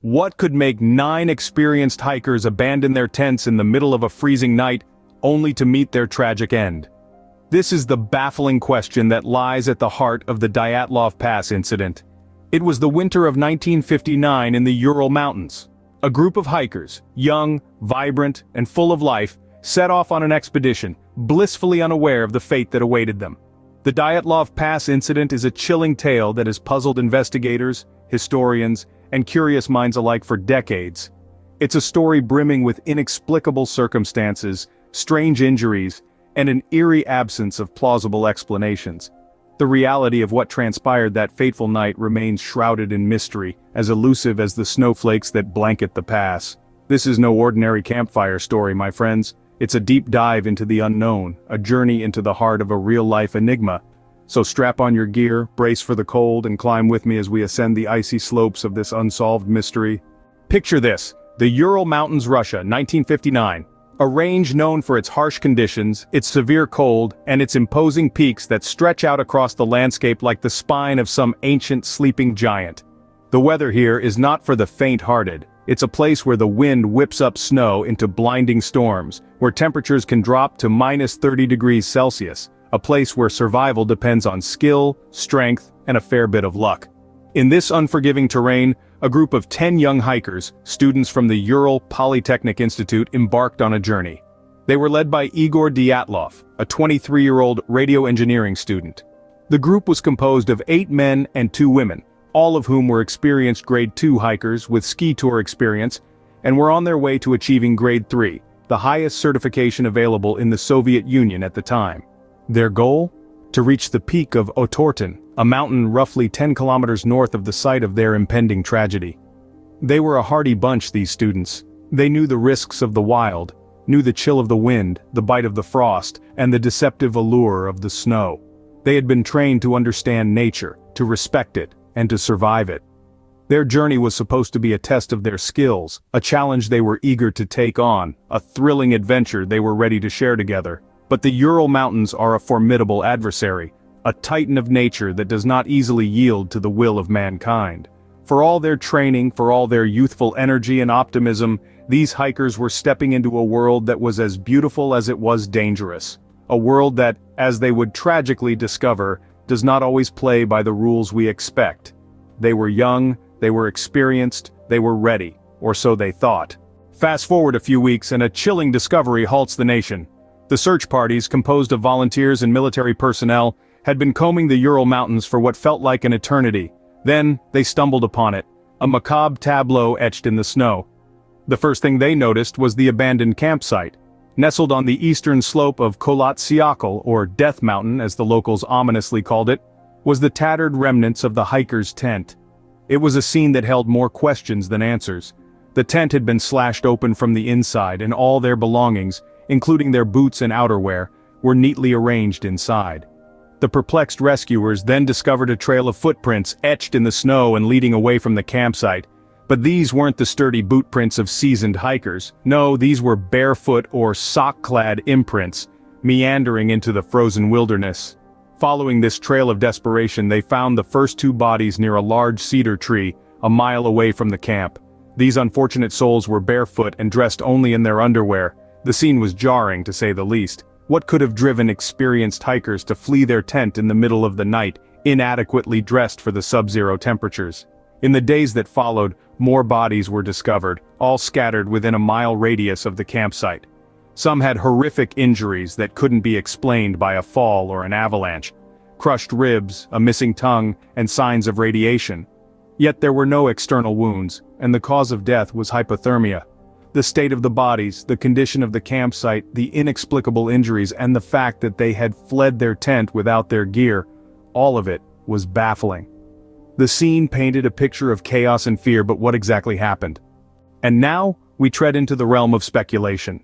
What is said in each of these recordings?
What could make 9 experienced hikers abandon their tents in the middle of a freezing night, only to meet their tragic end? This is the baffling question that lies at the heart of the Dyatlov Pass incident. It was the winter of 1959 in the Ural Mountains. A group of hikers, young, vibrant, and full of life, set off on an expedition, blissfully unaware of the fate that awaited them. The Dyatlov Pass incident is a chilling tale that has puzzled investigators, historians, and curious minds alike for decades. It's a story brimming with inexplicable circumstances, strange injuries, and an eerie absence of plausible explanations. The reality of what transpired that fateful night remains shrouded in mystery, as elusive as the snowflakes that blanket the pass. This is no ordinary campfire story, my friends. It's a deep dive into the unknown, a journey into the heart of a real-life enigma. So strap on your gear, brace for the cold, and climb with me as we ascend the icy slopes of this unsolved mystery. Picture this: the Ural Mountains, Russia, 1959. A range known for its harsh conditions, its severe cold, and its imposing peaks that stretch out across the landscape like the spine of some ancient sleeping giant. The weather here is not for the faint-hearted. It's a place where the wind whips up snow into blinding storms, where temperatures can drop to -30 degrees Celsius, a place where survival depends on skill, strength, and a fair bit of luck. In this unforgiving terrain, a group of 10 young hikers, students from the Ural Polytechnic Institute, embarked on a journey. They were led by Igor Dyatlov, a 23-year-old radio engineering student. The group was composed of 8 men and 2 women, all of whom were experienced Grade 2 hikers with ski tour experience, and were on their way to achieving Grade 3, the highest certification available in the Soviet Union at the time. Their goal? To reach the peak of Otorten, a mountain roughly 10 kilometers north of the site of their impending tragedy. They were a hardy bunch, these students. They knew the risks of the wild, knew the chill of the wind, the bite of the frost, and the deceptive allure of the snow. They had been trained to understand nature, to respect it, and to survive it. Their journey was supposed to be a test of their skills, a challenge they were eager to take on, a thrilling adventure they were ready to share together. But the Ural Mountains are a formidable adversary, a titan of nature that does not easily yield to the will of mankind. For all their training, for all their youthful energy and optimism, these hikers were stepping into a world that was as beautiful as it was dangerous. A world that, as they would tragically discover, does not always play by the rules we expect. They were young, they were experienced, they were ready, or so they thought. Fast forward a few weeks and a chilling discovery halts the nation. The search parties, composed of volunteers and military personnel, had been combing the Ural Mountains for what felt like an eternity. Then, they stumbled upon it, a macabre tableau etched in the snow. The first thing they noticed was the abandoned campsite. Nestled on the eastern slope of Kholat Syakhl, or Death Mountain as the locals ominously called it, was the tattered remnants of the hiker's tent. It was a scene that held more questions than answers. The tent had been slashed open from the inside, and all their belongings, including their boots and outerwear, were neatly arranged inside. The perplexed rescuers then discovered a trail of footprints etched in the snow and leading away from the campsite. But these weren't the sturdy boot prints of seasoned hikers. No, these were barefoot or sock-clad imprints, meandering into the frozen wilderness. Following this trail of desperation, they found the first 2 bodies near a large cedar tree, a mile away from the camp. These unfortunate souls were barefoot and dressed only in their underwear. The scene was jarring, to say the least. What could have driven experienced hikers to flee their tent in the middle of the night, inadequately dressed for the sub-zero temperatures? In the days that followed, more bodies were discovered, all scattered within a mile radius of the campsite. Some had horrific injuries that couldn't be explained by a fall or an avalanche. Crushed ribs, a missing tongue, and signs of radiation. Yet there were no external wounds, and the cause of death was hypothermia. The state of the bodies, the condition of the campsite, the inexplicable injuries, and the fact that they had fled their tent without their gear, all of it was baffling. The scene painted a picture of chaos and fear, but what exactly happened? And now, we tread into the realm of speculation.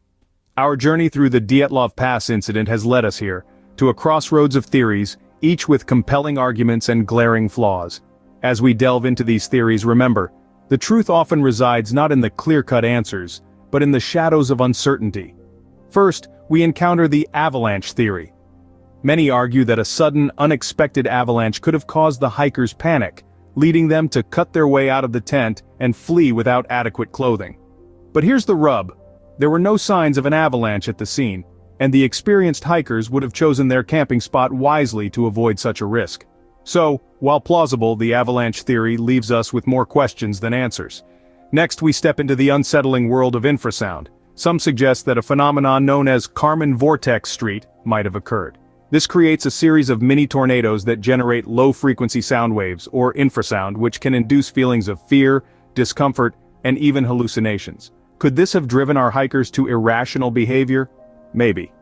Our journey through the Dyatlov Pass incident has led us here, to a crossroads of theories, each with compelling arguments and glaring flaws. As we delve into these theories, remember, the truth often resides not in the clear-cut answers, but in the shadows of uncertainty. First, we encounter the avalanche theory. Many argue that a sudden, unexpected avalanche could have caused the hikers panic, leading them to cut their way out of the tent and flee without adequate clothing. But here's the rub. There were no signs of an avalanche at the scene, and the experienced hikers would have chosen their camping spot wisely to avoid such a risk. So, while plausible, the avalanche theory leaves us with more questions than answers. Next, we step into the unsettling world of infrasound. Some suggest that a phenomenon known as Kármán vortex street might have occurred. This creates a series of mini tornadoes that generate low-frequency sound waves, or infrasound, which can induce feelings of fear, discomfort, and even hallucinations. Could this have driven our hikers to irrational behavior? Maybe.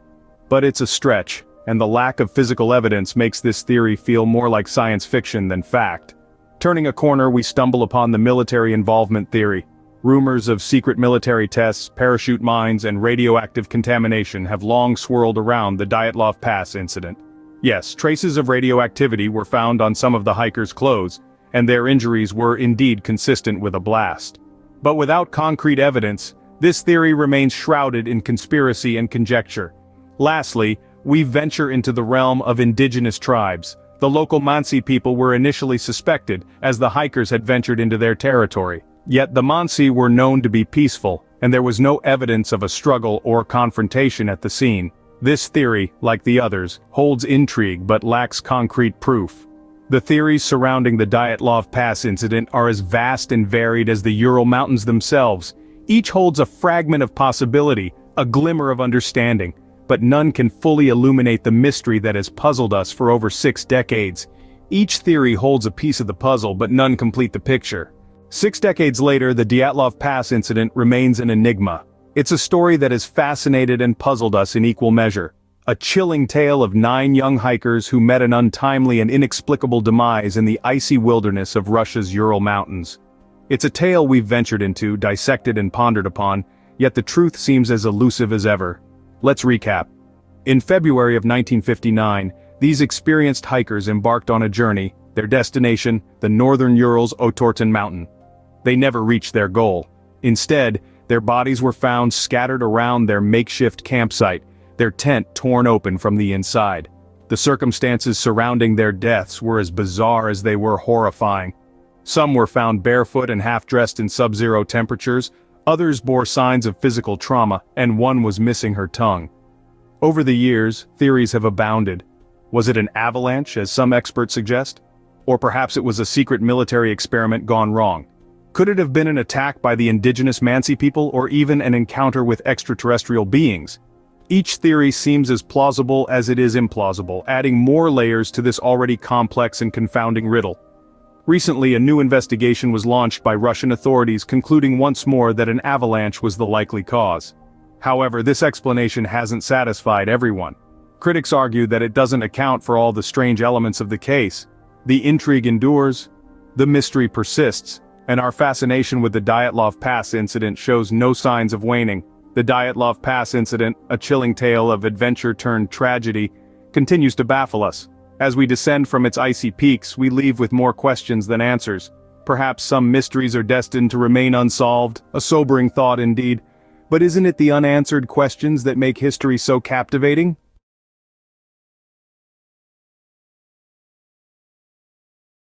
But it's a stretch, and the lack of physical evidence makes this theory feel more like science fiction than fact. Turning a corner, we stumble upon the military involvement theory. Rumors of secret military tests, parachute mines, and radioactive contamination have long swirled around the Dyatlov Pass incident. Yes, traces of radioactivity were found on some of the hikers' clothes, and their injuries were indeed consistent with a blast. But without concrete evidence, this theory remains shrouded in conspiracy and conjecture. Lastly, we venture into the realm of indigenous tribes. The local Mansi people were initially suspected, as the hikers had ventured into their territory. Yet the Mansi were known to be peaceful, and there was no evidence of a struggle or confrontation at the scene. This theory, like the others, holds intrigue but lacks concrete proof. The theories surrounding the Dyatlov Pass incident are as vast and varied as the Ural Mountains themselves. Each holds a fragment of possibility, a glimmer of understanding, but none can fully illuminate the mystery that has puzzled us for over 6 decades. Each theory holds a piece of the puzzle, but none complete the picture. 6 decades later, the Dyatlov Pass incident remains an enigma. It's a story that has fascinated and puzzled us in equal measure. A chilling tale of 9 young hikers who met an untimely and inexplicable demise in the icy wilderness of Russia's Ural Mountains. It's a tale we've ventured into, dissected and pondered upon, yet the truth seems as elusive as ever. Let's recap. In February of 1959, these experienced hikers embarked on a journey, their destination, the northern Urals' Otorten Mountain. They never reached their goal. Instead, their bodies were found scattered around their makeshift campsite, their tent torn open from the inside. The circumstances surrounding their deaths were as bizarre as they were horrifying. Some were found barefoot and half-dressed in sub-zero temperatures, others bore signs of physical trauma, and one was missing her tongue. Over the years, theories have abounded. Was it an avalanche, as some experts suggest? Or perhaps it was a secret military experiment gone wrong? Could it have been an attack by the indigenous Mansi people, or even an encounter with extraterrestrial beings? Each theory seems as plausible as it is implausible, adding more layers to this already complex and confounding riddle. Recently, a new investigation was launched by Russian authorities, concluding once more that an avalanche was the likely cause. However, this explanation hasn't satisfied everyone. Critics argue that it doesn't account for all the strange elements of the case. The intrigue endures, the mystery persists, and our fascination with the Dyatlov Pass incident shows no signs of waning. The Dyatlov Pass incident, a chilling tale of adventure turned tragedy, continues to baffle us. As we descend from its icy peaks, we leave with more questions than answers. Perhaps some mysteries are destined to remain unsolved, a sobering thought indeed. But isn't it the unanswered questions that make history so captivating?